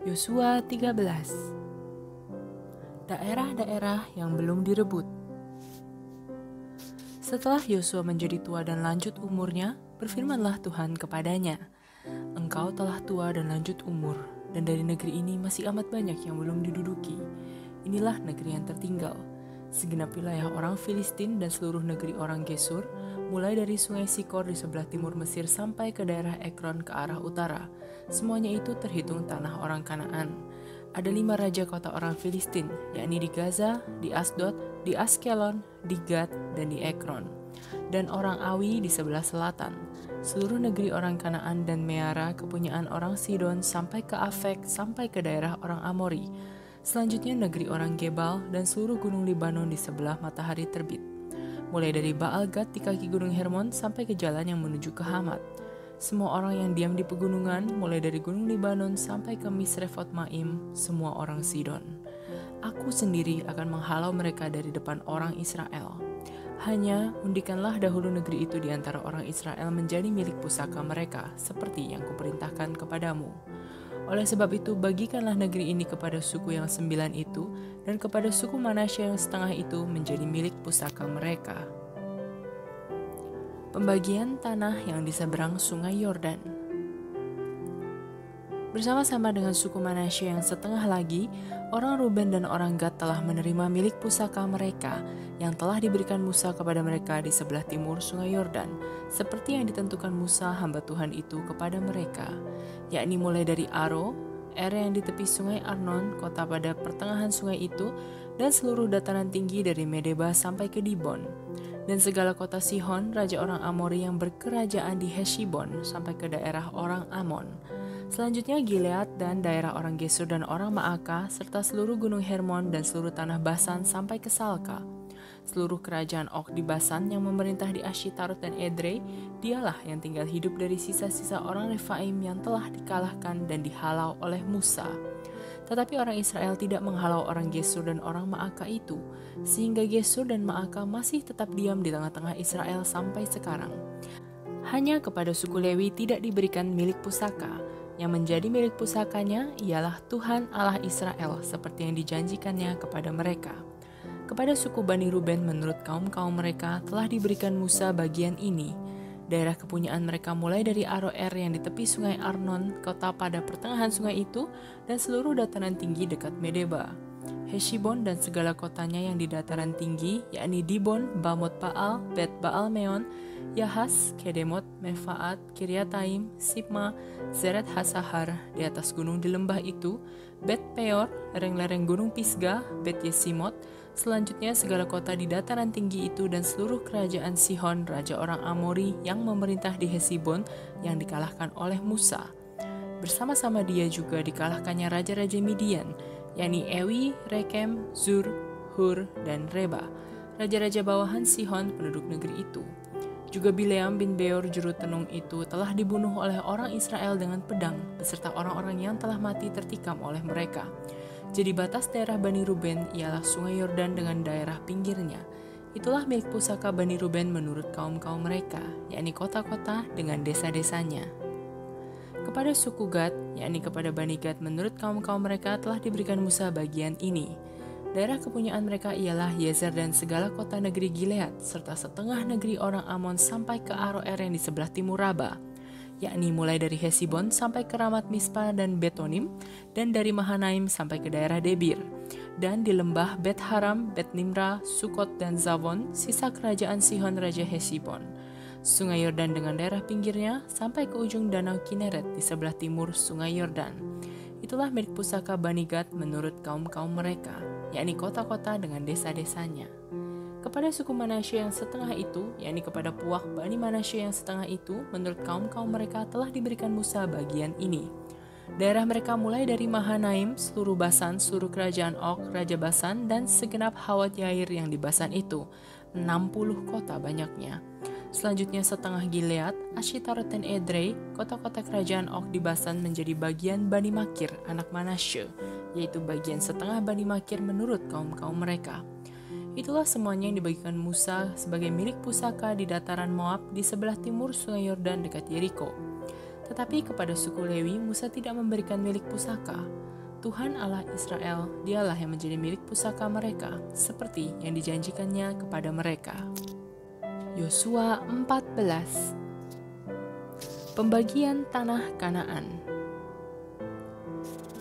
Yosua 13. Daerah-daerah yang belum direbut. Setelah Yosua menjadi tua dan lanjut umurnya, berfirmanlah Tuhan kepadanya, "Engkau telah tua dan lanjut umur, dan dari negeri ini masih amat banyak yang belum diduduki. Inilah negeri yang tertinggal, segenap wilayah orang Filistin dan seluruh negeri orang Gesur, mulai dari sungai Sikor di sebelah timur Mesir sampai ke daerah Ekron ke arah utara. Semuanya itu terhitung tanah orang Kanaan. Ada 5 raja kota orang Filistin, yakni di Gaza, di Asdod, di Askelon, di Gad, dan di Ekron. Dan orang Awi di sebelah selatan. Seluruh negeri orang Kanaan dan Meara kepunyaan orang Sidon sampai ke Afek, sampai ke daerah orang Amori. Selanjutnya negeri orang Gebal dan seluruh gunung Libanon di sebelah matahari terbit. Mulai dari Baal Gad di kaki gunung Hermon sampai ke jalan yang menuju ke Hamat. Semua orang yang diam di pegunungan, mulai dari gunung Libanon sampai ke Misrefot Maim, semua orang Sidon. Aku sendiri akan menghalau mereka dari depan orang Israel. Hanya undikanlah dahulu negeri itu di antara orang Israel menjadi milik pusaka mereka, seperti yang kuperintahkan kepadamu. Oleh sebab itu, bagikanlah negeri ini kepada suku yang 9 itu, dan kepada suku Manasya yang setengah itu menjadi milik pusaka mereka." Pembagian tanah yang di seberang sungai Yordan. Bersama-sama dengan suku Manasya yang setengah lagi, orang Ruben dan orang Gad telah menerima milik pusaka mereka yang telah diberikan Musa kepada mereka di sebelah timur sungai Yordan, seperti yang ditentukan Musa hamba Tuhan itu kepada mereka, yakni mulai dari Aro, yang di tepi sungai Arnon, kota pada pertengahan sungai itu, dan seluruh dataran tinggi dari Medeba sampai ke Dibon, dan segala kota Sihon, raja orang Amori yang berkerajaan di Heshibon, sampai ke daerah orang Amon. Selanjutnya Gilead dan daerah orang Gesur dan orang Maaka, serta seluruh gunung Hermon dan seluruh tanah Basan sampai ke Salka. Seluruh kerajaan Og di Basan yang memerintah di Ashitarot dan Edrei, dialah yang tinggal hidup dari sisa-sisa orang Refaim yang telah dikalahkan dan dihalau oleh Musa. Tetapi orang Israel tidak menghalau orang Gesur dan orang Maaka itu, sehingga Gesur dan Maaka masih tetap diam di tengah-tengah Israel sampai sekarang. Hanya kepada suku Lewi tidak diberikan milik pusaka. Yang menjadi milik pusakanya ialah Tuhan Allah Israel, seperti yang dijanjikannya kepada mereka. Kepada suku Bani Ruben menurut kaum-kaum mereka telah diberikan Musa bagian ini. Daerah kepunyaan mereka mulai dari Aroer yang di tepi sungai Arnon, kota pada pertengahan sungai itu, dan seluruh dataran tinggi dekat Medeba. Heshibon dan segala kotanya yang di dataran tinggi, yakni Dibon, Bamot Baal, Bet Baal Meon, Yahas, Kedemot, Mefaat, Kiryataim, Sibma, Zeret Hasahar di atas gunung di lembah itu, Bet Peor, lereng-lereng gunung Pisgah, Bet Yesimot, selanjutnya segala kota di dataran tinggi itu dan seluruh kerajaan Sihon, raja orang Amori yang memerintah di Hesibon yang dikalahkan oleh Musa. Bersama-sama dia juga dikalahkannya raja-raja Midian, yakni Ewi, Rekem, Zur, Hur, dan Reba, raja-raja bawahan Sihon penduduk negeri itu. Juga Bileam bin Beor juru tenung itu telah dibunuh oleh orang Israel dengan pedang, beserta orang-orang yang telah mati tertikam oleh mereka. Jadi batas daerah Bani Ruben ialah sungai Yordan dengan daerah pinggirnya. Itulah milik pusaka Bani Ruben menurut kaum-kaum mereka, yakni kota-kota dengan desa-desanya. Kepada suku Gad, yakni kepada Bani Gad menurut kaum-kaum mereka telah diberikan Musa bagian ini. Daerah kepunyaan mereka ialah Yezer dan segala kota negeri Gilead, serta setengah negeri orang Amon sampai ke Aroer yang di sebelah timur Raba, yakni mulai dari Hesibon sampai ke Ramat Mispa dan Betonim, dan dari Mahanaim sampai ke daerah Debir, dan di lembah Bet Haram, Bet Nimra, Sukot, dan Zavon, sisa kerajaan Sihon Raja Hesibon. Sungai Yordan dengan daerah pinggirnya sampai ke ujung danau Kineret di sebelah timur sungai Yordan. Itulah milik pusaka Bani Gad menurut kaum-kaum mereka, yakni kota-kota dengan desa-desanya. Kepada suku Manasya yang setengah itu, yakni kepada puak Bani Manasya yang setengah itu, menurut kaum-kaum mereka telah diberikan Musa bagian ini. Daerah mereka mulai dari Mahanaim, seluruh Basan, seluruh kerajaan Og, Raja Basan, dan segenap Hawat Yair yang di Basan itu, 60 kota banyaknya. Selanjutnya setengah Gilead, Ashitarot dan Edrei, kota-kota kerajaan Og di Basan menjadi bagian Bani Makir, anak Manasya, yaitu bagian setengah Bani Makir menurut kaum-kaum mereka. Itulah semuanya yang dibagikan Musa sebagai milik pusaka di dataran Moab di sebelah timur sungai Yordan dekat Yeriko. Tetapi kepada suku Lewi, Musa tidak memberikan milik pusaka. Tuhan Allah Israel, dialah yang menjadi milik pusaka mereka, seperti yang dijanjikannya kepada mereka. Yosua 14. Pembagian tanah Kanaan.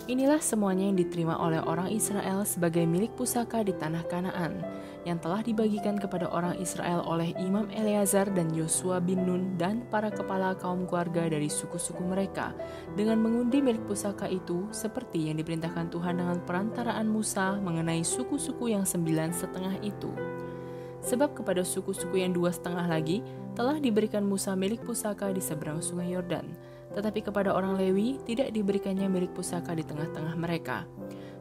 Inilah semuanya yang diterima oleh orang Israel sebagai milik pusaka di tanah Kanaan, yang telah dibagikan kepada orang Israel oleh Imam Eleazar dan Yosua bin Nun dan para kepala kaum keluarga dari suku-suku mereka, dengan mengundi milik pusaka itu seperti yang diperintahkan Tuhan dengan perantaraan Musa mengenai suku-suku yang 9,5 itu. Sebab kepada suku-suku yang 2,5 lagi telah diberikan Musa milik pusaka di seberang sungai Yordan, tetapi kepada orang Lewi tidak diberikannya milik pusaka di tengah-tengah mereka.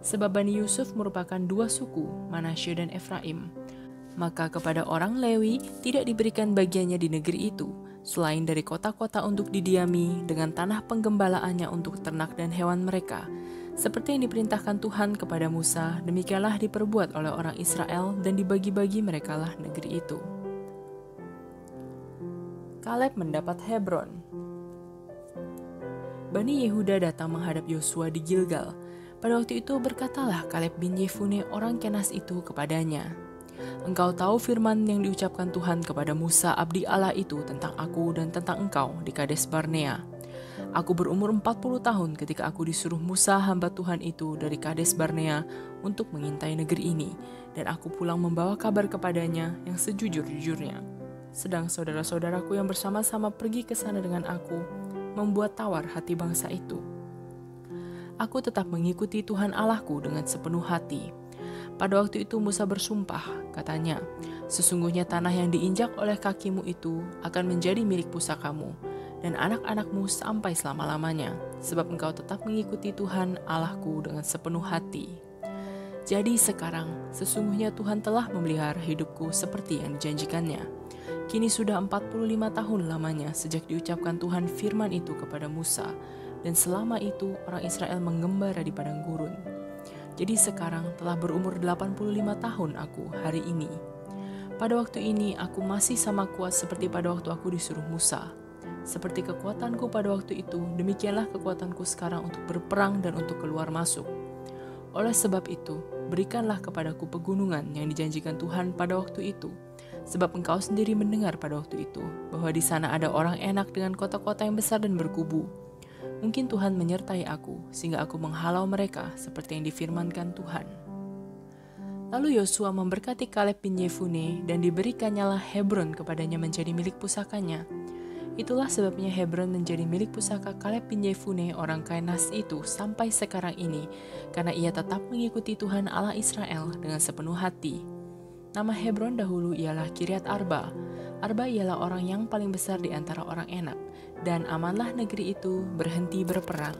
Sebab Bani Yusuf merupakan 2 suku, Manasye dan Efraim. Maka kepada orang Lewi tidak diberikan bagiannya di negeri itu, selain dari kota-kota untuk didiami dengan tanah penggembalaannya untuk ternak dan hewan mereka. Seperti yang diperintahkan Tuhan kepada Musa, demikianlah diperbuat oleh orang Israel dan dibagi-bagi merekalah negeri itu. Kaleb mendapat Hebron. Bani Yehuda datang menghadap Yosua di Gilgal. Pada waktu itu berkatalah Kaleb bin Yefune orang Kenas itu kepadanya, "Engkau tahu firman yang diucapkan Tuhan kepada Musa abdi Allah itu tentang aku dan tentang engkau di Kades Barnea. Aku berumur 40 tahun ketika aku disuruh Musa hamba Tuhan itu dari Kades Barnea untuk mengintai negeri ini, dan aku pulang membawa kabar kepadanya yang sejujur-jujurnya. Sedang saudara-saudaraku yang bersama-sama pergi ke sana dengan aku membuat tawar hati bangsa itu. Aku tetap mengikuti Tuhan Allahku dengan sepenuh hati. Pada waktu itu Musa bersumpah, katanya, sesungguhnya tanah yang diinjak oleh kakimu itu akan menjadi milik pusakamu dan anak-anakmu sampai selama-lamanya, sebab engkau tetap mengikuti Tuhan Allahku dengan sepenuh hati. Jadi sekarang, sesungguhnya Tuhan telah memelihara hidupku seperti yang dijanjikannya. Kini sudah 45 tahun lamanya sejak diucapkan Tuhan firman itu kepada Musa, dan selama itu orang Israel mengembara di padang gurun. Jadi sekarang telah berumur 85 tahun aku hari ini. Pada waktu ini aku masih sama kuat seperti pada waktu aku disuruh Musa. Seperti kekuatanku pada waktu itu, demikianlah kekuatanku sekarang untuk berperang dan untuk keluar masuk. Oleh sebab itu, berikanlah kepadaku pegunungan yang dijanjikan Tuhan pada waktu itu. Sebab engkau sendiri mendengar pada waktu itu, bahwa di sana ada orang enak dengan kota-kota yang besar dan berkubu. Mungkin Tuhan menyertai aku, sehingga aku menghalau mereka seperti yang difirmankan Tuhan." Lalu Yosua memberkati Kaleb bin Yefune, dan diberikannya Hebron kepadanya menjadi milik pusakanya. Itulah sebabnya Hebron menjadi milik pusaka Kaleb bin Yefune orang Kenas itu sampai sekarang ini, karena ia tetap mengikuti Tuhan Allah Israel dengan sepenuh hati. Nama Hebron dahulu ialah Kiryat Arba. Arba ialah orang yang paling besar di antara orang Enak, dan amanlah negeri itu berhenti berperang.